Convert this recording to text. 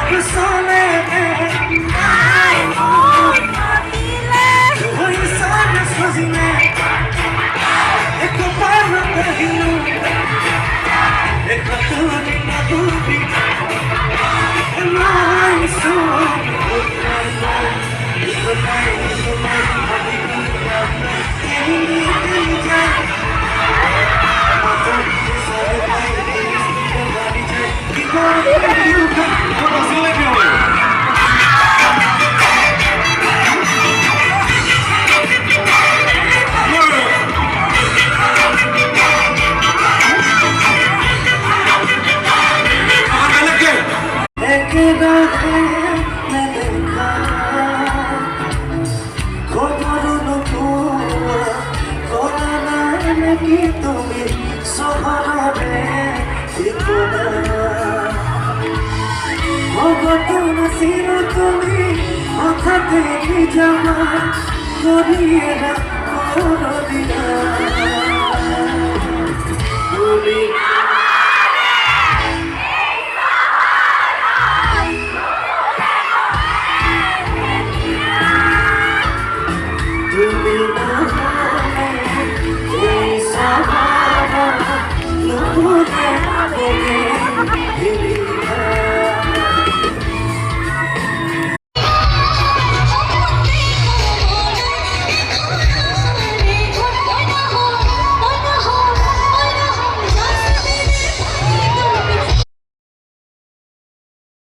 अफसाने में आए मोर दिले वही सारे सजने एक बार कहियो एक दूरी न दूरी my soul তুমি সহরে অগতন ছিল তুমি হঠাৎ জামা করিয়ে না